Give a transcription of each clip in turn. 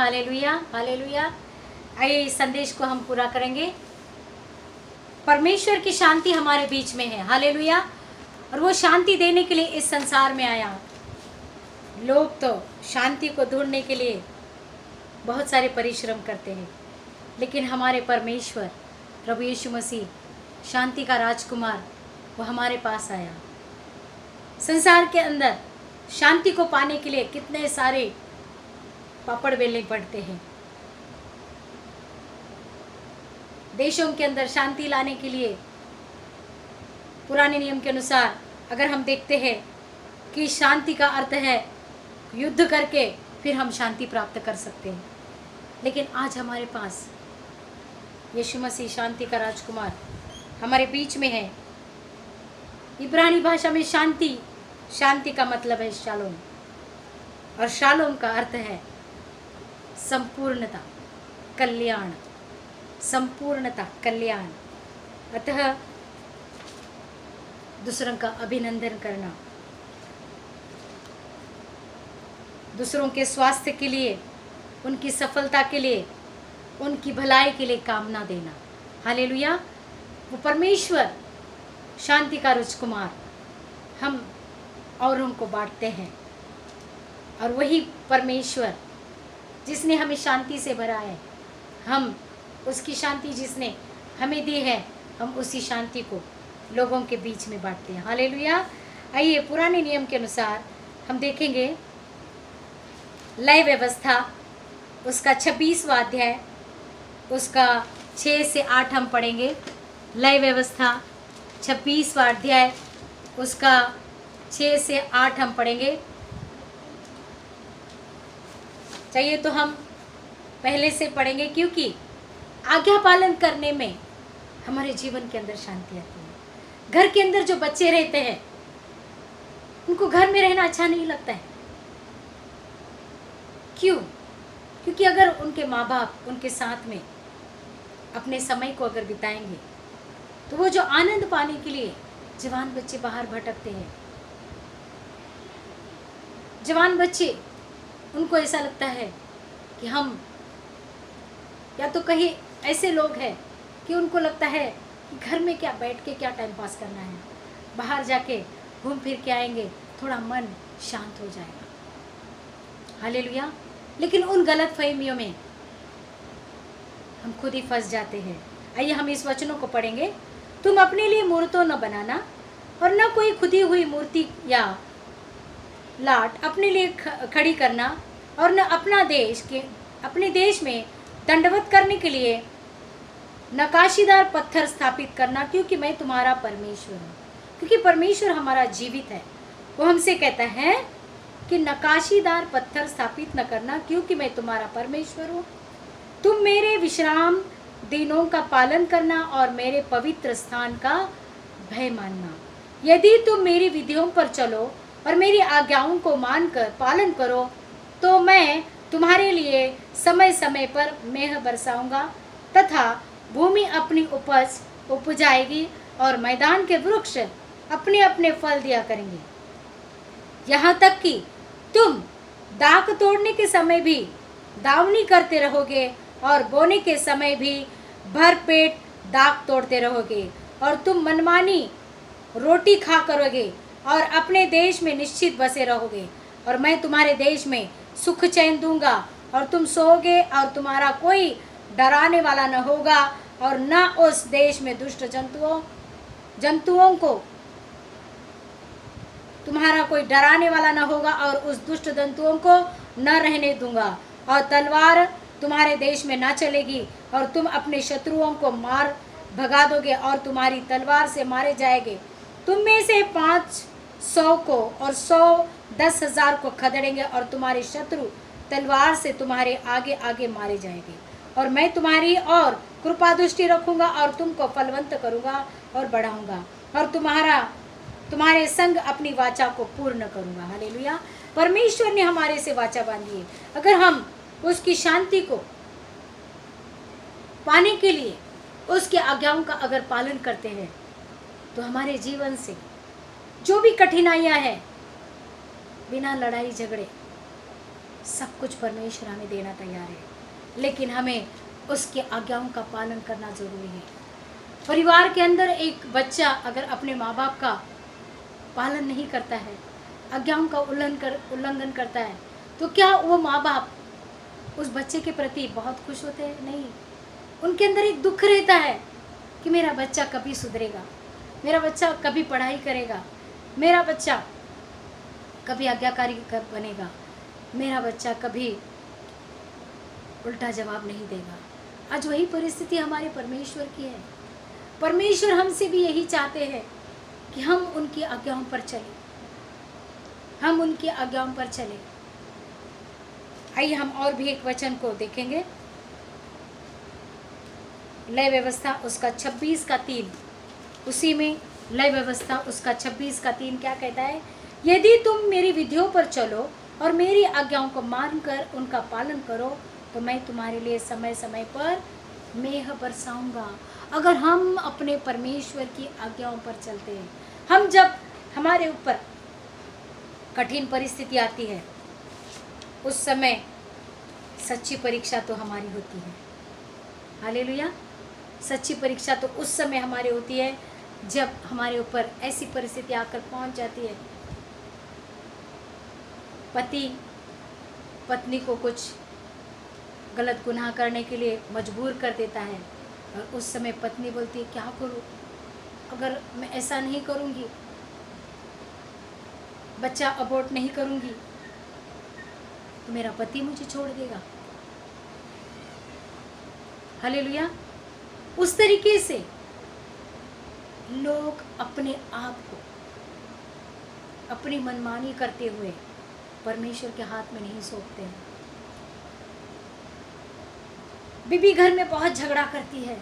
Hallelujah hallelujah. आइए इस संदेश को हम पूरा करेंगे। परमेश्वर की शांति हमारे बीच में है, हालेलुया। और वो शांति देने के लिए इस संसार में आया। लोग तो शांति को ढूंढने के लिए बहुत सारे परिश्रम करते हैं, लेकिन हमारे परमेश्वर प्रभु यीशु मसीह शांति का राजकुमार वो हमारे पास आया। संसार के अंदर शांति को पाने के लिए कितने सारे पापड़ बेलने पड़ते हैं। देशों के अंदर शांति लाने के लिए पुराने नियम के अनुसार अगर हम देखते हैं कि शांति का अर्थ है युद्ध करके फिर हम शांति प्राप्त कर सकते हैं, लेकिन आज हमारे पास यीशु मसीह शांति का राजकुमार हमारे बीच में है। इब्रानी भाषा में शांति शांति का मतलब है शालोम, और शालोम का अर्थ है संपूर्णता, कल्याण, संपूर्णता, कल्याण। अतः दूसरों का अभिनंदन करना, दूसरों के स्वास्थ्य के लिए, उनकी सफलता के लिए, उनकी भलाई के लिए कामना देना, हालेलुया। वो परमेश्वर शांति का राजकुमार हम औरों को बांटते हैं, और वही परमेश्वर जिसने हमें शांति से भरा है, हम उसकी शांति जिसने हमें दी है, हम उसी शांति को लोगों के बीच में बांटते हैं, हालेलुया। आइए पुराने नियम के अनुसार हम देखेंगे लय व्यवस्था, उसका 26वां अध्याय, उसका 6 से 8 हम पढ़ेंगे। लय व्यवस्था 26वां अध्याय, उसका 6 से 8 हम पढ़ेंगे। चाहिए तो हम पहले से पढ़ेंगे, क्योंकि आज्ञा पालन करने में हमारे जीवन के अंदर शांति आती है। घर के अंदर जो बच्चे रहते हैं उनको घर में रहना अच्छा नहीं लगता है। क्यों? क्योंकि अगर उनके माँ बाप उनके साथ में अपने समय को अगर बिताएंगे तो वो जो आनंद पाने के लिए जवान बच्चे बाहर भटकते हैं। जवान बच्चे, उनको ऐसा लगता है कि हम, या तो कहीं ऐसे लोग हैं कि उनको लगता है कि घर में क्या बैठ के क्या टाइम पास करना है, बाहर जाके घूम फिर के आएंगे, थोड़ा मन शांत हो जाएगा, हालेलुया। लेकिन उन गलत फहमियों में हम खुद ही फंस जाते हैं। आइए हम इस वचनों को पढ़ेंगे। तुम अपने लिए मूर्तों न बनाना, और न कोई खुदी हुई मूर्ति या लाट अपने लिए खड़ी करना, और न अपने देश में दंडवत करने के लिए नकाशीदार पत्थर स्थापित करना, क्योंकि मैं तुम्हारा परमेश्वर हूँ। क्योंकि परमेश्वर हमारा जीवित है, वो हमसे कहता है कि नकाशीदार पत्थर स्थापित न करना, क्योंकि मैं तुम्हारा परमेश्वर हूँ। तुम मेरे विश्राम दिनों का पालन करना और मेरे पवित्र स्थान का भय मानना। यदि तुम मेरी विधियों पर चलो और मेरी आज्ञाओं को मानकर पालन करो, तो मैं तुम्हारे लिए समय समय पर मेघ बरसाऊंगा, तथा भूमि अपनी उपज उपजाएगी और मैदान के वृक्ष अपने अपने फल दिया करेंगे। यहाँ तक कि तुम दाख तोड़ने के समय भी दावनी करते रहोगे और बोने के समय भी भर पेट दाख तोड़ते रहोगे, और तुम मनमानी रोटी खा करोगे और अपने देश में निश्चित बसे रहोगे। और मैं तुम्हारे देश में सुख चैन दूंगा, और तुम सोओगे और तुम्हारा कोई डराने वाला न होगा, और न उस देश में दुष्ट जंतुओं को तुम्हारा कोई डराने वाला न होगा, और उस दुष्ट जंतुओं को न रहने दूंगा। और तलवार तुम्हारे देश में न चलेगी, और तुम अपने शत्रुओं को मार भगा दोगे, और तुम्हारी तलवार से मारे जाएंगे। तुम में से 500 को और 100 10,000 को खदेड़ेंगे, और तुम्हारे शत्रु तलवार से तुम्हारे आगे आगे मारे जाएंगे। और मैं तुम्हारी और कृपा दृष्टि रखूंगा, और तुमको फलवंत करूंगा और बढ़ाऊंगा, और तुम्हारे संग अपनी वाचा को पूर्ण करूंगा, हालेलुया। परमेश्वर ने हमारे से वाचा बांधी है। अगर हम उसकी शांति को पाने के लिए उसकी आज्ञाओं का अगर पालन करते हैं, तो हमारे जीवन से जो भी कठिनाइयां हैं, बिना लड़ाई झगड़े सब कुछ परमेश्वर हमें देना तैयार है, लेकिन हमें उसकी आज्ञाओं का पालन करना ज़रूरी है। परिवार के अंदर एक बच्चा अगर अपने माँ बाप का पालन नहीं करता है, आज्ञाओं का उल्लंघन करता है, तो क्या वो माँ बाप उस बच्चे के प्रति बहुत खुश होते हैं? नहीं। उनके अंदर एक दुख रहता है कि मेरा बच्चा कभी सुधरेगा, मेरा बच्चा कभी पढ़ाई करेगा, मेरा बच्चा कभी आज्ञाकारी बनेगा, मेरा बच्चा कभी उल्टा जवाब नहीं देगा। आज वही परिस्थिति हमारे परमेश्वर की है। परमेश्वर हमसे भी यही चाहते हैं कि हम उनकी आज्ञाओं पर चलें, हम उनकी आज्ञाओं पर चलें। आइए हम और भी एक वचन को देखेंगे। लय व्यवस्था उसका 26:3, उसी में लय व्यवस्था उसका 26:3 क्या कहता है? यदि तुम मेरी विधियों पर चलो और मेरी आज्ञाओं को मानकर उनका पालन करो तो मैं तुम्हारे लिए समय समय पर मेघ बरसाऊंगा। अगर हम अपने परमेश्वर की आज्ञाओं पर चलते हैं, हम जब हमारे ऊपर कठिन परिस्थिति आती है उस समय सच्ची परीक्षा तो हमारी होती है। हालेलुया। सच्ची परीक्षा तो उस समय हमारी होती है जब हमारे ऊपर ऐसी परिस्थिति आकर पहुंच जाती है, पति पत्नी को कुछ गलत गुनाह करने के लिए मजबूर कर देता है और उस समय पत्नी बोलती है क्या करूं, अगर मैं ऐसा नहीं करूंगी, बच्चा अबॉर्ट नहीं करूंगी तो मेरा पति मुझे छोड़ देगा। हालेलुया। उस तरीके से लोग अपने आप को अपनी मनमानी करते हुए परमेश्वर के हाथ में नहीं सौंपते हैं। बीबी घर में बहुत झगड़ा करती है,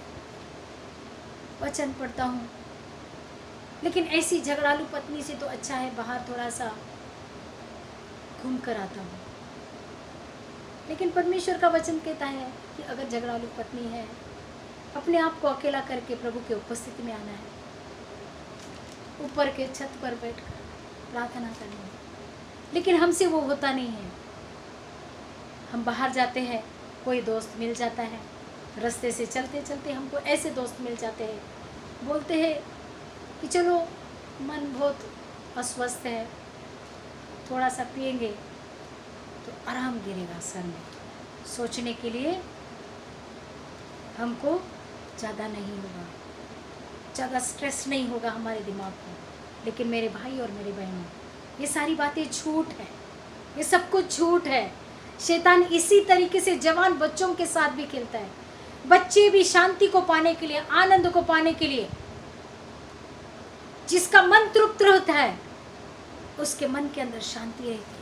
वचन पढ़ता हूँ, लेकिन ऐसी झगड़ालू पत्नी से तो अच्छा है बाहर थोड़ा सा घूम कर आता हूँ। लेकिन परमेश्वर का वचन कहता है कि अगर झगड़ालू पत्नी है, अपने आप को अकेला करके प्रभु की उपस्थिति में आना है, ऊपर के छत पर बैठकर प्रार्थना करनी है। लेकिन हमसे वो होता नहीं है। हम बाहर जाते हैं, कोई दोस्त मिल जाता है, रास्ते से चलते चलते हमको ऐसे दोस्त मिल जाते हैं, बोलते हैं कि चलो मन बहुत अस्वस्थ है, थोड़ा सा पिएंगे तो आराम गिरेगा सर में। सोचने के लिए हमको ज़्यादा नहीं होगा, ज़्यादा स्ट्रेस नहीं होगा हमारे दिमाग को। लेकिन मेरे भाई और मेरे बहनों, ये सारी बातें झूठ है, ये सब कुछ झूठ है। शैतान इसी तरीके से जवान बच्चों के साथ भी खेलता है। बच्चे भी शांति को पाने के लिए, आनंद को पाने के लिए, जिसका मन तृप्त होता है उसके मन के अंदर शांति रहती है।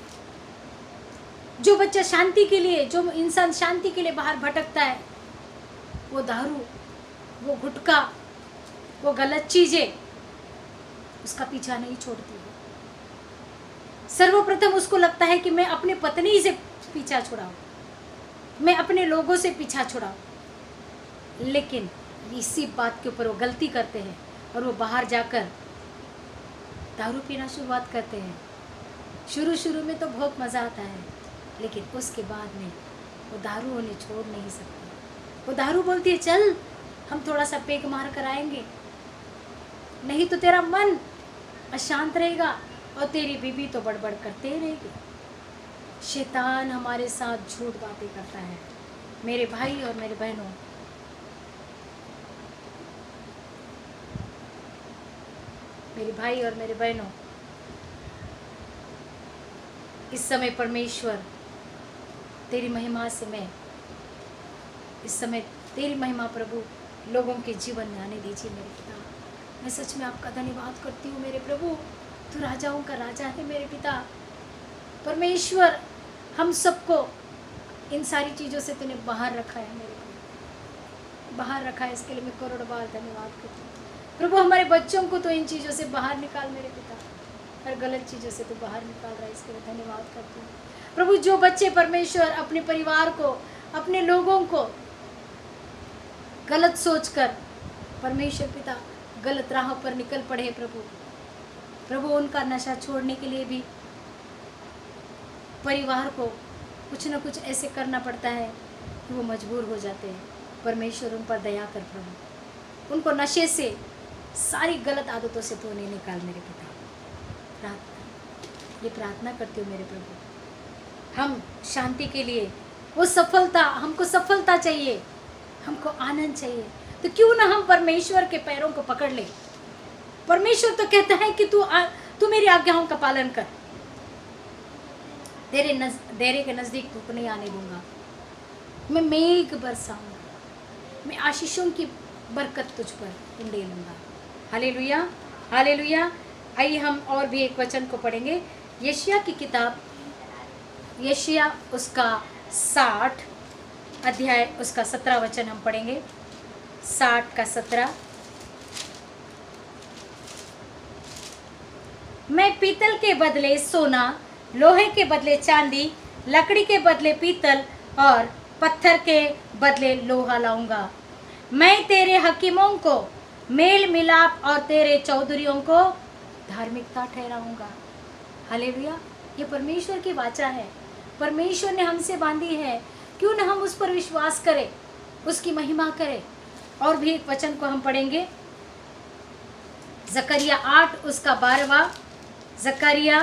जो बच्चा शांति के लिए, जो इंसान शांति के लिए बाहर भटकता है, वो दारू, वो गुटखा, वो गलत चीजें उसका पीछा नहीं छोड़ती है। सर्वप्रथम उसको लगता है कि मैं अपने पत्नी से पीछा छुड़ाऊं, मैं अपने लोगों से पीछा छुड़ाऊं। लेकिन इसी बात के ऊपर वो गलती करते हैं और वो बाहर जाकर दारू पीना शुरुआत करते हैं। शुरू में तो बहुत मज़ा आता है, लेकिन उसके बाद में वो दारू उन्हें छोड़ नहीं सकते। वो दारू बोलती है चल हम थोड़ा सा पेग मार कर आएंगे, नहीं तो तेरा मन अशांत रहेगा और तेरी बीबी तो बड़बड़ करते ही रहेगी। शैतान हमारे साथ झूठ बातें करता है। मेरे भाई और मेरे बहनों, मेरे भाई और मेरे बहनों, इस समय परमेश्वर तेरी महिमा से मैं इस समय तेरी महिमा प्रभु लोगों के जीवन में आने दीजिए मेरे पिता। मैं सच में आपका धन्यवाद करती हूँ मेरे प्रभु, तू राजाओं का राजा है मेरे पिता। परमेश्वर हम सबको इन सारी चीज़ों से तूने बाहर रखा है मेरे को, बाहर रखा है, इसके लिए मैं करोड़ बार धन्यवाद करती हूँ प्रभु। हमारे बच्चों को तो इन चीज़ों से बाहर निकाल मेरे पिता, हर गलत चीज़ों से तो बाहर निकाल रहा है, इसके लिए धन्यवाद करती हूँ प्रभु। जो बच्चे परमेश्वर अपने परिवार को, अपने लोगों को गलत सोचकर परमेश्वर पिता गलत राह पर निकल पड़े प्रभु, प्रभु उनका नशा छोड़ने के लिए भी, परिवार को कुछ ना कुछ ऐसे करना पड़ता है कि वो मजबूर हो जाते हैं। परमेश्वर उन पर दया कर प्रभु, उनको नशे से, सारी गलत आदतों से तू उन्हें निकाल मेरे पिता। प्रार्थना, ये प्रार्थना करती हूँ मेरे प्रभु। हम शांति के लिए, वो सफलता, हमको सफलता चाहिए, हमको आनंद चाहिए, तो क्यों ना हम परमेश्वर के पैरों को पकड़ ले। परमेश्वर तो कहता है कि तू मेरी आज्ञाओं का पालन कर, तेरे के नज़दीक धूप नहीं आने दूंगा, मैं मेघ बरसाऊंगा, मैं आशीषों की बरकत तुझ पर उंडेलूंगा। Hallelujah, hallelujah. आइए हम और भी एक वचन को पढ़ेंगे। यशायाह की किताब, यशायाह उसका 60 अध्याय उसका 17 वचन हम पढ़ेंगे। 60 का 17। मैं पीतल के बदले सोना, लोहे के बदले चांदी, लकड़ी के बदले पीतल और पत्थर के बदले लोहा लाऊंगा। मैं तेरे हकीमों को मेल मिलाप और तेरे चौधरियों को धार्मिकता ठहराऊंगा। हालेलुया। ये परमेश्वर की वाचा है, परमेश्वर ने हमसे बांधी है, क्यों न हम उस पर विश्वास करें, उसकी महिमा करें। और भी एक वचन को हम पढ़ेंगे, जकरिया 8 उसका 12वां, जकरिया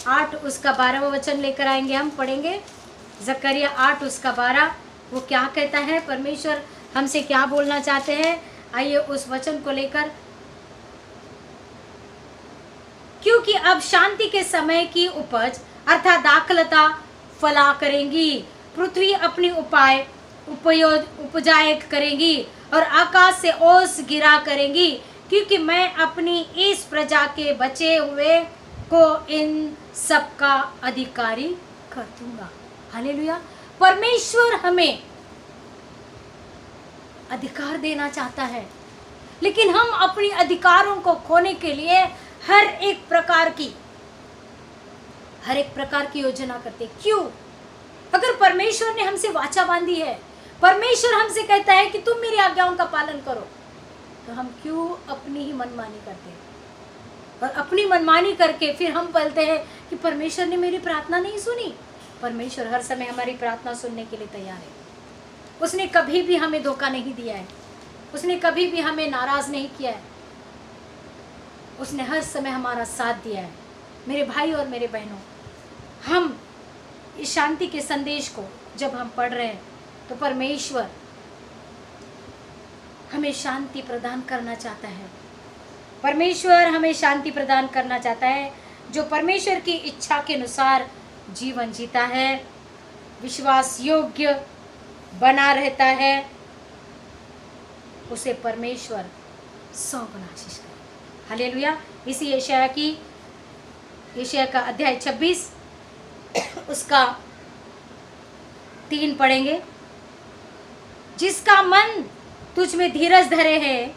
8 उसका 12वां वचन लेकर आएंगे, हम पढ़ेंगे जकरिया 8 उसका 12। वो क्या कहता है, परमेश्वर हमसे क्या बोलना चाहते हैं, आइए उस वचन को लेकर। क्योंकि अब शांति के समय की उपज अर्थात दाखलता फला करेंगी, पृथ्वी अपनी उपजाए करेंगी और आकाश से ओस गिरा करेंगी, क्योंकि मैं अपनी इस प्रजा के बचे हुए को इन सब का अधिकारी कर दूंगा। हालेलुया। परमेश्वर हमें अधिकार देना चाहता है, लेकिन हम अपने अधिकारों को खोने के लिए हर एक प्रकार की योजना करते। क्यों? अगर परमेश्वर ने हमसे वाचा बांधी है, परमेश्वर हमसे कहता है कि तुम मेरी आज्ञाओं का पालन करो, तो हम क्यों अपनी ही मनमानी करते हैं? और अपनी मनमानी करके फिर हम बोलते हैं कि परमेश्वर ने मेरी प्रार्थना नहीं सुनी। परमेश्वर हर समय हमारी प्रार्थना सुनने के लिए तैयार है। उसने कभी भी हमें धोखा नहीं दिया है, उसने कभी भी हमें नाराज नहीं किया है, उसने हर समय हमारा साथ दिया है। मेरे भाई और मेरे बहनों, हम इस शांति के संदेश को जब हम पढ़ रहे हैं, तो परमेश्वर हमें शांति प्रदान करना चाहता है। परमेश्वर हमें शांति प्रदान करना चाहता है। जो परमेश्वर की इच्छा के अनुसार जीवन जीता है, विश्वास योग्य बना रहता है, उसे परमेश्वर 100 गुना आशीष करे। हालेलुया। इसी यशायाह का अध्याय 26 उसका 3 पढ़ेंगे। जिसका मन तुझ में धीरज धरे है,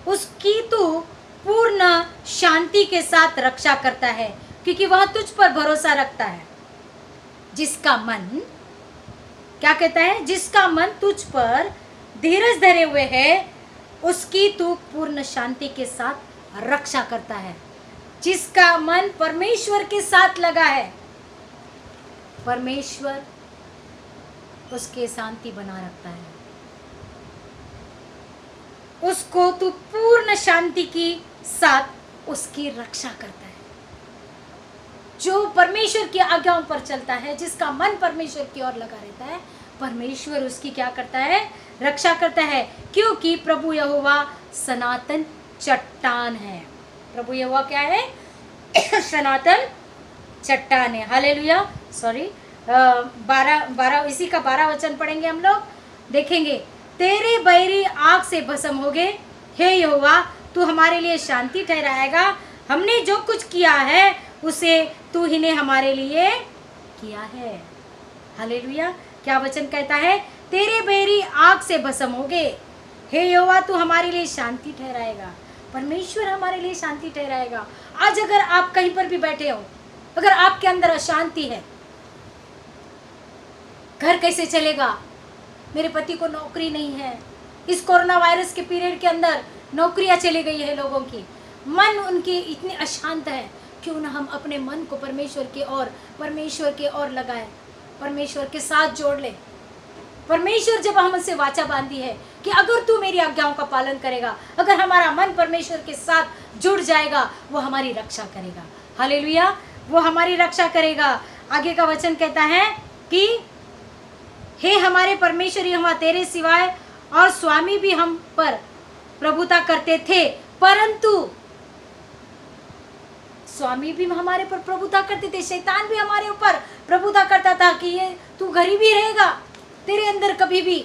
उसकी तू पूर्ण शांति के साथ रक्षा करता है, क्योंकि वह तुझ पर भरोसा रखता है। जिसका मन, क्या कहता है, जिसका मन तुझ पर धीरज धरे हुए है, उसकी तू पूर्ण शांति के साथ रक्षा करता है। जिसका मन परमेश्वर के साथ लगा है, परमेश्वर उसके शांति बना रखता है। उसको तू पूर्ण शांति के साथ उसकी रक्षा करता है। जो परमेश्वर की आज्ञाओं पर चलता है, जिसका मन परमेश्वर की ओर लगा रहता है, परमेश्वर उसकी क्या करता है, रक्षा करता है। क्योंकि प्रभु यहोवा सनातन चट्टान है। प्रभु यहोवा क्या है? सनातन चट्टान है। हालेलुया। सॉरी, 12 इसी का 12 वचन पढ़ेंगे हम लोग, देखेंगे। तेरे बैरी आग से भस्म हो गए, हे यहोवा तू हमारे लिए शांति ठहराएगा। हमने जो कुछ किया है उसे तू ही ने हमारे लिए किया है। हालेलुया। क्या वचन कहता है? तेरे बैरी आग से भस्म हो गए, हे यहोवा तू हमारे लिए शांति ठहराएगा। परमेश्वर हमारे लिए शांति ठहराएगा। आज अगर आप कहीं पर भी बैठे हो, अगर आपके अंदर अशांति है, घर कैसे चलेगा, मेरे पति को नौकरी नहीं है, इस कोरोना वायरस के पीरियड के अंदर नौकरियां चली गई है लोगों की, मन उनकी इतनी अशांत है, क्यों ना हम अपने मन को परमेश्वर के ओर लगाए, परमेश्वर के साथ जोड़ ले। परमेश्वर जब हमसे वाचा बांधी है कि अगर तू मेरी आज्ञाओं का पालन करेगा, अगर हमारा मन परमेश्वर के साथ जुड़ जाएगा, वो हमारी रक्षा करेगा। हालेलुया, वो हमारी रक्षा करेगा। आगे का वचन कहता है कि हे हमारे परमेश्वर यहोवा, तेरे सिवाय और स्वामी भी हम पर प्रभुता करते थे, परंतु स्वामी भी हमारे पर प्रभुता करते थे, शैतान भी हमारे ऊपर प्रभुता करता था कि ये तू गरीब ही रहेगा, तेरे अंदर कभी भी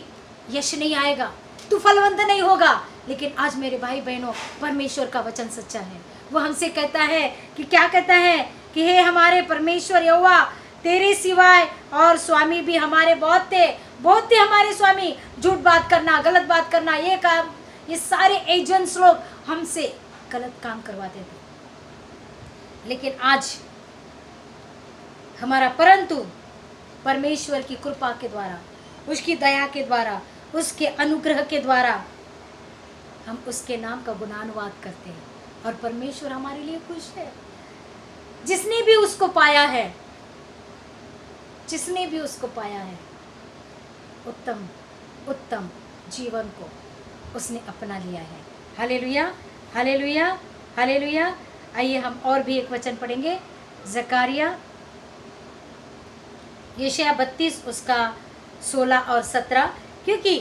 यश नहीं आएगा, तू फलवंत नहीं होगा। लेकिन आज मेरे भाई बहनों, परमेश्वर का वचन सच्चा है। वो हमसे कहता है कि क्या कहता है कि हे हमारे परमेश्वर यहोवा, तेरे सिवाय और स्वामी भी हमारे बहुत थे हमारे स्वामी। झूठ बात करना, गलत बात करना, ये काम, ये सारे एजेंट्स लोग हमसे गलत काम करवाते थे। लेकिन आज हमारा परंतु परमेश्वर की कृपा के द्वारा, उसकी दया के द्वारा, उसके अनुग्रह के द्वारा हम उसके नाम का गुणानुवाद करते हैं और परमेश्वर हमारे लिए खुश है। जिसने भी उसको पाया है, जिसने भी उसको पाया है, उत्तम उत्तम जीवन को उसने अपना लिया है। Hallelujah, hallelujah, hallelujah. आइए हम और भी एक वचन पढ़ेंगे, जकारिया यशायाह 32 उसका 16 और 17, क्योंकि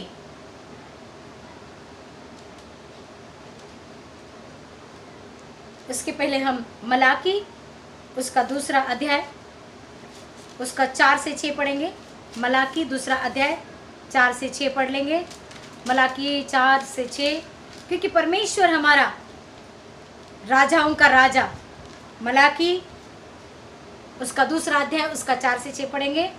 उसके पहले हम मलाकी उसका दूसरा अध्याय उसका 4 से 6 पढ़ेंगे। मलाकी दूसरा अध्याय 4 से 6 पढ़ लेंगे। मलाकी 4 से 6, क्योंकि परमेश्वर हमारा राजाओं का राजा। मलाकी उसका दूसरा अध्याय उसका 4 से 6 पढ़ेंगे।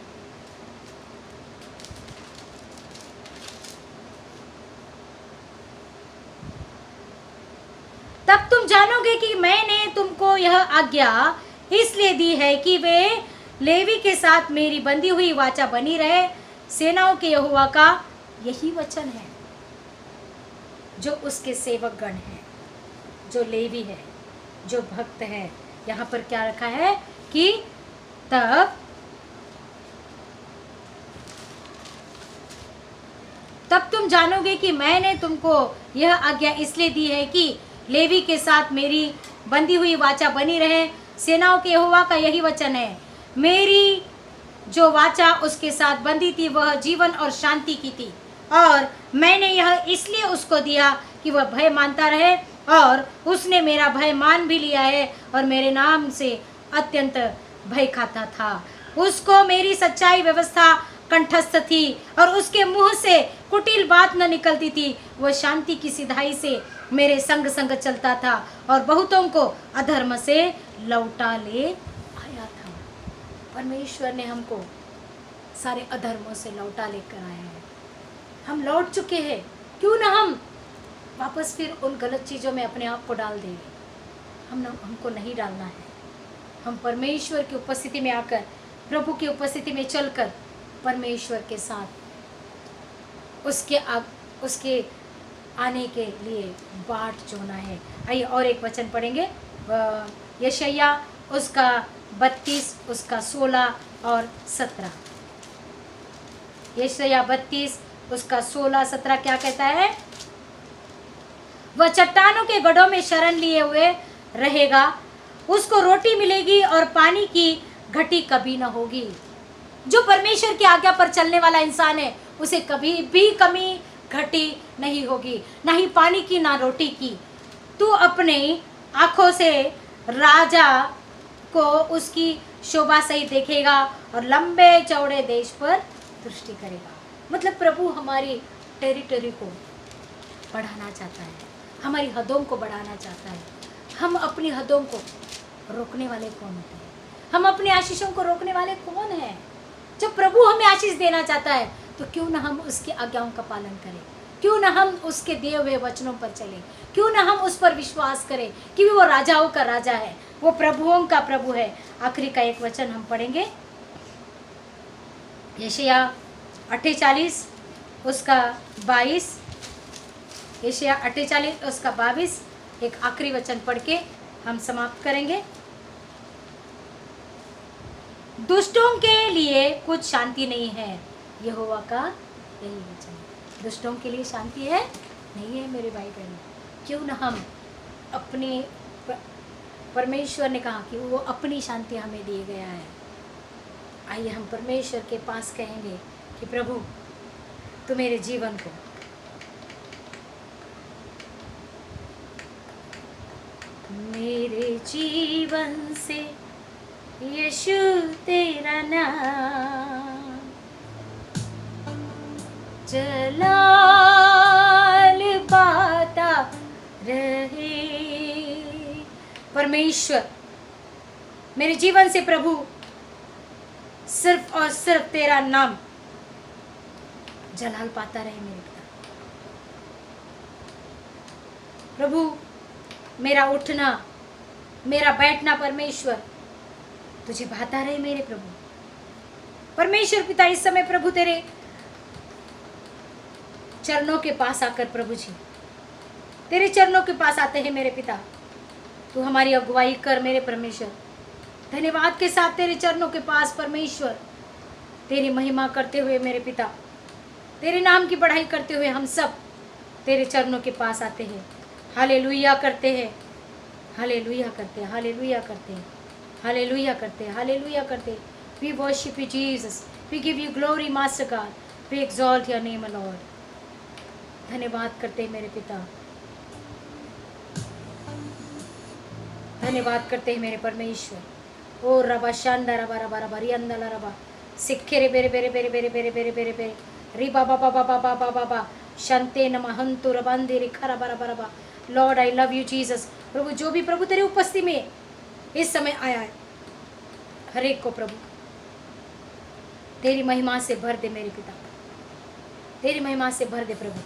तब तुम जानोगे कि मैंने तुमको यह आज्ञा इसलिए दी है कि वे लेवी के साथ मेरी बंधी हुई वाचा बनी रहे। सेनाओं के यहोवा का यही वचन है। जो उसके सेवक गण हैं, जो लेवी है, जो भक्त है, यहाँ पर क्या रखा है कि तब तुम जानोगे कि मैंने तुमको यह आज्ञा इसलिए दी है कि लेवी के साथ मेरी बंधी हुई वाचा बनी रहे। सेनाओं के यहोवा का यही वचन है। मेरी जो वाचा उसके साथ बंधी थी वह जीवन और शांति की थी, और मैंने यह इसलिए उसको दिया कि वह भय मानता रहे, और उसने मेरा भय मान भी लिया है और मेरे नाम से अत्यंत भय खाता था। उसको मेरी सच्चाई व्यवस्था कंठस्थ थी और उसके मुंह से कुटिल बात न निकलती थी। वह शांति की सिधाई से मेरे संग संग चलता था और बहुतों को अधर्म से लौटा ले आया था। परमेश्वर ने हमको सारे अधर्मों से लौटा लेकर आया है। हम लौट चुके हैं, क्यों ना हम वापस फिर उन गलत चीज़ों में अपने आप को डाल देंगे। हमको नहीं डालना है। हम परमेश्वर की उपस्थिति में आकर, प्रभु की उपस्थिति में चलकर परमेश्वर के साथ उसके आने के लिए बाट जोना है। आइए और एक वचन पढ़ेंगे, यशायाह उसका 32 उसका 16 और 17। यशायाह 32 उसका 16 17 क्या कहता है? वह चट्टानों के गड्ढों में शरण लिए हुए रहेगा, उसको रोटी मिलेगी और पानी की घटी कभी न होगी। जो परमेश्वर की आज्ञा पर चलने वाला इंसान है, उसे कभी भी कमी घटी नहीं होगी, ना ही पानी की ना रोटी की। तू अपने आंखों से राजा को उसकी शोभा सहित देखेगा और लंबे चौड़े देश पर दृष्टि करेगा। मतलब प्रभु हमारी टेरिटरी को बढ़ाना चाहता है, हमारी हदों को बढ़ाना चाहता है। हम अपनी हदों को रोकने वाले कौन होते हैं? हम अपनी आशीषों को रोकने वाले कौन हैं? जब प्रभु हमें आशीष देना चाहता है तो क्यों ना हम उसकी आज्ञाओं का पालन करें, क्यों ना हम उसके दिए हुए वचनों पर चलें, क्यों ना हम उस पर विश्वास करें कि वो राजाओं का राजा है, वो प्रभुओं का प्रभु है। आखिरी का एक वचन हम पढ़ेंगे, यशायाह 48 उसका 22। यशायाह 48 उसका 22, एक आखिरी वचन पढ़ के हम समाप्त करेंगे। दुष्टों के लिए कुछ शांति नहीं है, यहोवा का यही वचन है। दुष्टों के लिए शांति है नहीं है मेरे भाई बहन। क्यों ना हम अपने परमेश्वर ने कहा कि वो अपनी शांति हमें दिए गया है। आइए हम परमेश्वर के पास कहेंगे कि प्रभु तू मेरे जीवन को मेरे जीवन से यीशु तेरा नाम जलाल पाता रहे। परमेश्वर मेरे जीवन से प्रभु सिर्फ और सिर्फ तेरा नाम जलाल पाता रहे मेरे पिता। प्रभु मेरा उठना मेरा बैठना परमेश्वर तुझे भाता रहे मेरे प्रभु। परमेश्वर पिता इस समय प्रभु तेरे चरणों के पास आकर प्रभु जी तेरे चरणों के पास आते हैं मेरे पिता। तू हमारी अगुवाई कर मेरे परमेश्वर। धन्यवाद के साथ तेरे चरणों के पास परमेश्वर तेरी महिमा करते हुए मेरे पिता तेरे नाम की बढ़ाई करते हुए हम सब तेरे चरणों के पास आते हैं। हालेलुया करते हैं, हालेलुया करते हैं, हालेलुया करते हैं, हालेलुया करते हैं, हालेलुया करते हैं। We worship you Jesus, we give you glory master God, we exalt your name Lord. धन्यवाद करते हैं मेरे पिता, धन्यवाद करते हैं मेरे परमेश्वर। ओ रबा शांदा रबा रबा रबा रियंदला रबा सिक्खे रे बेरे बेरे बेरे बेरे बेरे बेरे बेरे बेरे री बाबा बाबा बाबा बाबा बाबा शांते नमः हंतु रबंदे रे खरा बरा बरा बा। Lord I love you Jesus. प्रभु जो भी प्रभु तेरी उपस्थिति में इस समय आया है हर एक को प्रभु तेरी महिमा से भर दे मेरे पिता, तेरी महिमा से भर दे प्रभु।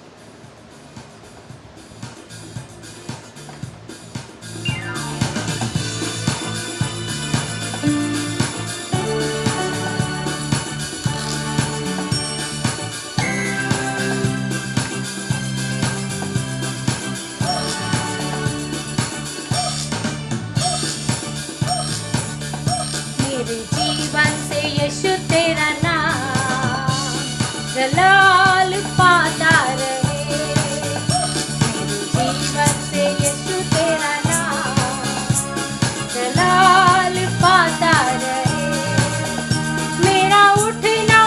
जलाल पाता रहे मेरे जीवन से यीशु तेरा नाम जलाल पाता रहे। मेरा उठना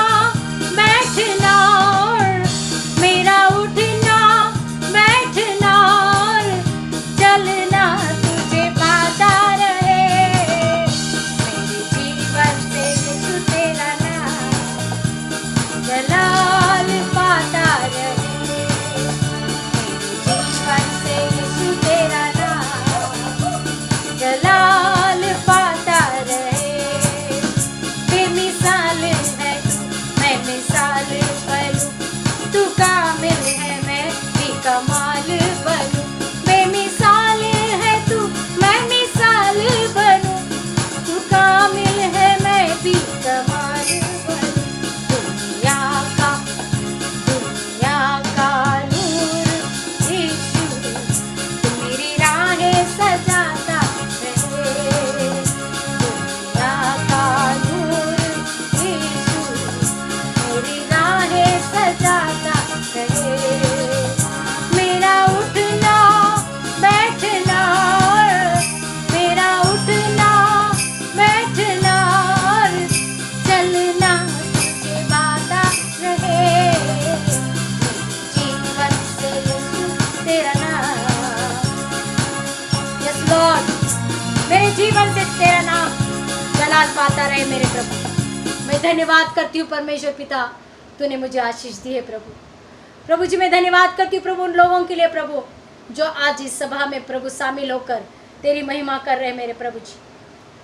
बैठना और मेरा उठना बैठना और चलना तुझे पाता रहे मेरे जीवन से यीशु तेरा नाम जलाल पाता रहे मेरे जीवन से यीशु तेरा नाम जलाल पाता रहे। बेमिसाल है मैं मिसाल बनूं, तू कामिल है मैं भी कमाल बनूं। बेमिसाल है तू मैं मिसाल बनूं, तू कामिल है मैं भी कमाल बनूं। जीवन से तेरा नाम जलाल पाता रहे मेरे प्रभु। मैं धन्यवाद करती हूँ परमेश्वर पिता, तूने मुझे आशीष दी है प्रभु। प्रभु जी मैं धन्यवाद करती हूँ प्रभु उन लोगों के लिए प्रभु जो आज इस सभा में प्रभु शामिल होकर तेरी महिमा कर रहे हैं मेरे प्रभु जी।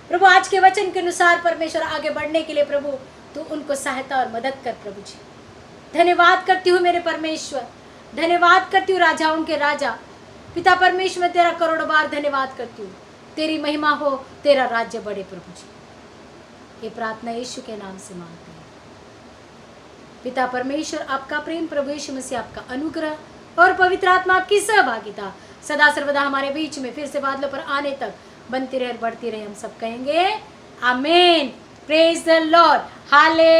प्रभु आज के वचन के अनुसार परमेश्वर आगे बढ़ने के लिए प्रभु तू उनको सहायता और मदद कर प्रभु जी। धन्यवाद करती हूँ मेरे परमेश्वर, धन्यवाद करती हूँ राजाओं के राजा पिता परमेश्वर, मैं तेरा करोड़ों बार धन्यवाद करती हूँ। तेरी महिमा हो, तेरा राज्य बढ़े प्रभु जी। ये प्रार्थना यीशु के नाम से मांगते हैं पिता परमेश्वर। आपका प्रेम प्रभु यीशु मसीह, आपका अनुग्रह और पवित्र आत्मा आपकी सहभागिता सदा सर्वदा हमारे बीच में फिर से बादलों पर आने तक बनती रहे और बढ़ती रहे। हम सब कहेंगे आमीन। प्रेज द लॉर्ड, हाले